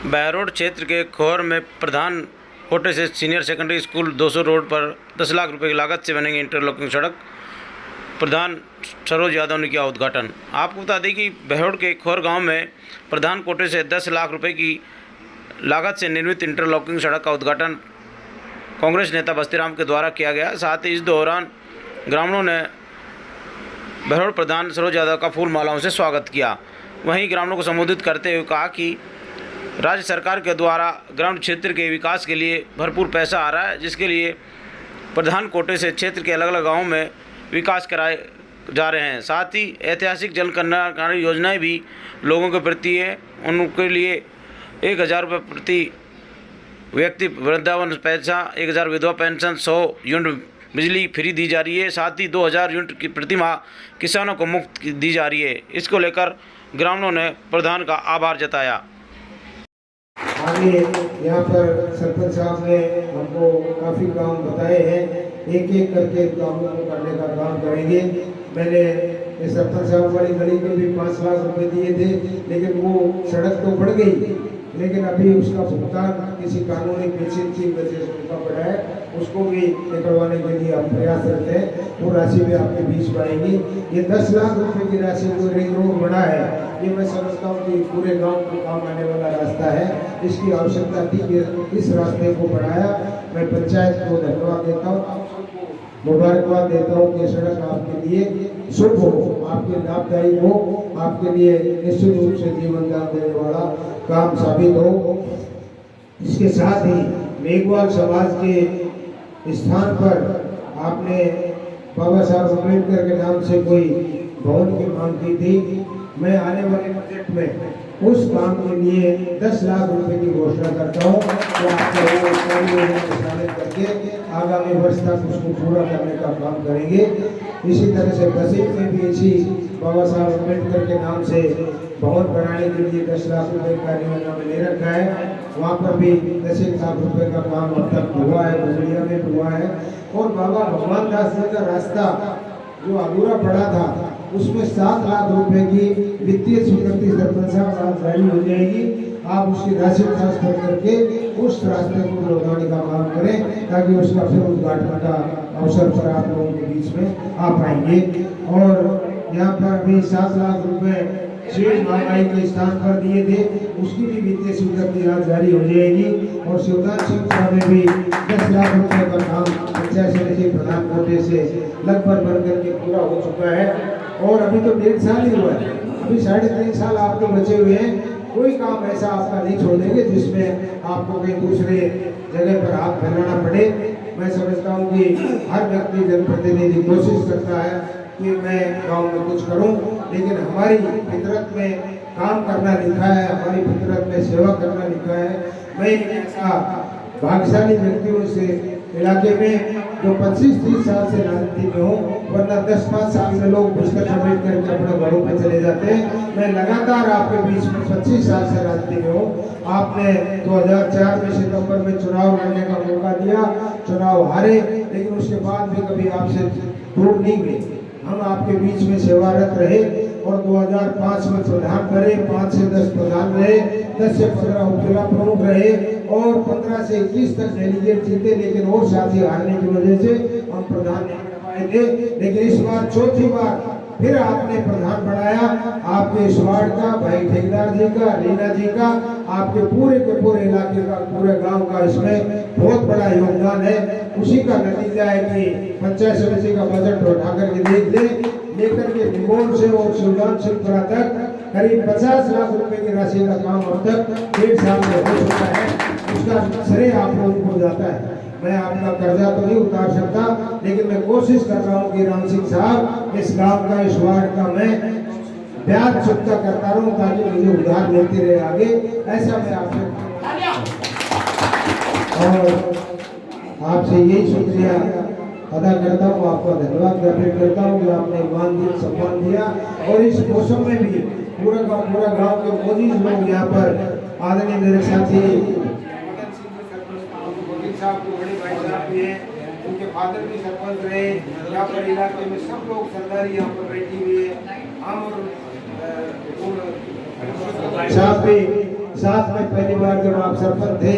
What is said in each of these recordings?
बहरोड क्षेत्र के खोर में प्रधान कोटे से सीनियर सेकेंडरी स्कूल 200 रोड पर 10 लाख रुपए की लागत से बनेगी इंटरलॉकिंग सड़क। प्रधान सरोज यादव ने किया उद्घाटन। आपको बता दें कि बहरोड के खोर गांव में प्रधान कोटे से 10 लाख रुपए की लागत से निर्मित इंटरलॉकिंग सड़क का उद्घाटन कांग्रेस नेता बस्तीराम के द्वारा किया गया। साथ ही इस दौरान ग्रामीणों ने बहरोड प्रधान सरोज यादव का फूल मालाओं से स्वागत किया। वहीं ग्रामीणों को संबोधित करते हुए कहा कि राज्य सरकार के द्वारा ग्रामीण क्षेत्र के विकास के लिए भरपूर पैसा आ रहा है, जिसके लिए प्रधान कोटे से क्षेत्र के अलग अलग गाँवों में विकास कराए जा रहे हैं। साथ ही ऐतिहासिक जन कल्याणकारी योजनाएं भी लोगों के प्रति है। उनके लिए 1000 रुपये प्रति व्यक्ति वृद्धावन पैसा, 1000 विधवा पेंशन, 100 यूनिट बिजली फ्री दी जा रही है। साथ ही 2000 यूनिट की प्रति माह किसानों को मुफ्त दी जा रही है। इसको लेकर ग्रामीणों ने प्रधान का आभार जताया। आगे यहाँ पर सरपंच साहब ने हमको काफ़ी काम बताए हैं, एक एक करके कामों को करने का काम करेंगे। मैंने सरपंच साहब वाली गली के भी 5 लाख रुपए दिए थे, लेकिन वो सड़क तो बढ़ गई, लेकिन अभी उसका भुगतान किसी कानूनी पेशेंट की वजह से उनका पड़ा है, उसको भी निकलवाने के लिए हम प्रयासरत हैं। वो राशि भी आपके बीच में आएगी। ये 10 लाख रुपए की राशि जो रिंग रोड बना है, ये मैं समझता हूँ कि पूरे गांव को काम आने वाला रास्ता है। इसकी आवश्यकता थी कि इस रास्ते को बढ़ाया। मैं पंचायत को धन्यवाद देता हूँ, मुबारकबाद देता हूँ कि सड़क आपके लिए शुभ हो, आपके लाभदायी हो, आपके लिए निश्चित रूप से जीवन दान देने वाला काम साबित हो। इसके साथ ही मेघवाल समाज के स्थान पर आपने बाबा साहब अम्बेडकर के नाम से कोई भवन की मांग की थी। मैं आने वाले बजट में उस काम के लिए 10 लाख रुपए की घोषणा करता हूँ तो आपको शामिल करके आगामी वर्ष तक उसको पूरा करने का काम करेंगे। इसी तरह से बसीर में भी इसी बाबा साहब अम्बेडकर के नाम से भवन बनाने के लिए 10 लाख रुपए का योजना में ले रखा है। वहाँ पर भी 10 लाख रुपए का काम अब तक हुआ है, बजड़िया में हुआ है। और बाबा भगवान दास जी का रास्ता जो अधूरा पड़ा था, उसमें 7 लाख रुपए की वित्तीय स्वीकृति सरपंच साहब जारी हो जाएगी। आप उसकी राशि ट्रांसफर करके उस रास्ते को लौटाने का काम करें, ताकि उसका फिर उद्घाटन का अवसर पर आप लोगों के बीच में आ पाएंगे। और यहाँ पर अभी 7 लाख रुपए शेष महंगाई के स्थान पर दिए थे, उसकी भी वित्तीय स्वीकृति आज जारी हो जाएगी। और शिवदान सिंह साहब में भी 10 लाख रुपए का काम पंचायत समिति प्रधान कोटे से लगभग बनकर के पूरा हो चुका है। और अभी तो 1.5 साल ही हुआ है, अभी 3.5 साल आपके बचे हुए हैं। कोई काम ऐसा आपका नहीं छोड़ेंगे जिसमें आपको कहीं दूसरे जगह पर हाथ फैलाना पड़े। मैं समझता हूँ कि हर व्यक्ति जनप्रतिनिधि कोशिश करता है कि मैं गांव में कुछ करूं, लेकिन हमारी फितरत में काम करना लिखा है, हमारी फितरत में सेवा करना लिखा है। मैं ऐसा भाग्यशाली व्यक्ति हूँ से इलाके में जो 25-30 साल से राजनीति में हूँ, वरना 10-5 साल से लोग बिस्तर समेट करके अपने घरों पे चले जाते हैं। मैं लगातार आपके बीच में 25 साल से राजनीति में हूँ। आपने 2004 में सितंबर में चुनाव लड़ने का मौका दिया, चुनाव हारे, लेकिन उसके बाद भी कभी आपसे दूर नहीं गए। हम आपके बीच में सेवारत रहे और 2005 में प्रधान बने, 5 से 10 प्रधान रहे, 10 से 15 उपजिला प्रमुख रहे और 15 से 21 तक डेलीगेट जीते, लेकिन और साथी हारने की वजह से हम प्रधान नहीं बन पाए थे। लेकिन इस बार चौथी बार फिर आपने प्रधान बनाया। आपके इस वार्ड का, भाई ठेकेदार जी का, रीना जी का, आपके पूरे के पूरे इलाके का, पूरे गांव का इसमें बहुत बड़ा योगदान है। उसी का नतीजा है कि पंचायत समिति का बजट उठा करके देख ले, लेकर के निगोल से और शिवदान सिंहपुरा तक करीब 50 लाख रुपए की राशि का काम अब तक 1.5 साल में हो चुका है। उसका श्रेय आप लोगों को जाता है। मैं आपका कर्जा तो नहीं उतार सकता, लेकिन मैं कोशिश कर रहा हूँ कि राम सिंह साहब इस गांव का, इस वार्ड का मैं ब्याज चुकता करता रहूँ, ताकि मुझे उधार मिलते रहे आगे। ऐसा मैं आपसे और आपसे यही शुक्रिया अदा करता हूँ, आपका धन्यवाद ज्ञापित करता हूँ कि आपने मान दिया, सम्मान दिया। और इस मौसम में भी पूरा गांव के मौजूद लोग यहाँ पर आदरणीय मेरे साथी साहब को बड़े भाई साहब भी हैं, उनके फादर भी सरपंच रहे। यहाँ पर इलाके में सब लोग सरदारी यहाँ पर बैठी हुई है। हम और साहब भी साथ में पहली बार जब आप सरपंच थे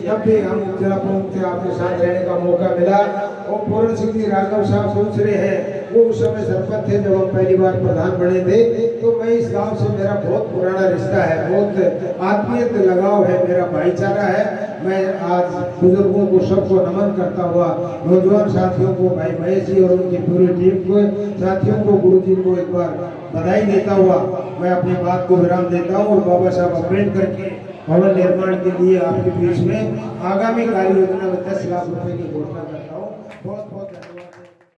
तब भी हम जिला प्रमुख थे, आपके साथ रहने का मौका मिला। और पूर्ण सिंह जी राघव साहब दूसरे हैं, वो उस समय सरपंच थे जब हम पहली बार प्रधान बने थे। तो मैं इस गांव से मेरा बहुत पुराना रिश्ता है, बहुत आत्मीयत लगाव है, मेरा भाईचारा है। मैं आज बुजुर्गों को सबको नमन करता हुआ नौजवान साथियों को, भाई महेश जी और उनकी पूरी टीम को, साथियों को, गुरु जी को एक बार बधाई देता हुआ मैं अपनी बात को विराम देता हूँ और बाबा साहब अम्बेडकर के भवन निर्माण के लिए आपके बीच में आगामी कार्य योजना में 10 लाख रुपए की घोषणा करता हूँ। बहुत बहुत धन्यवाद।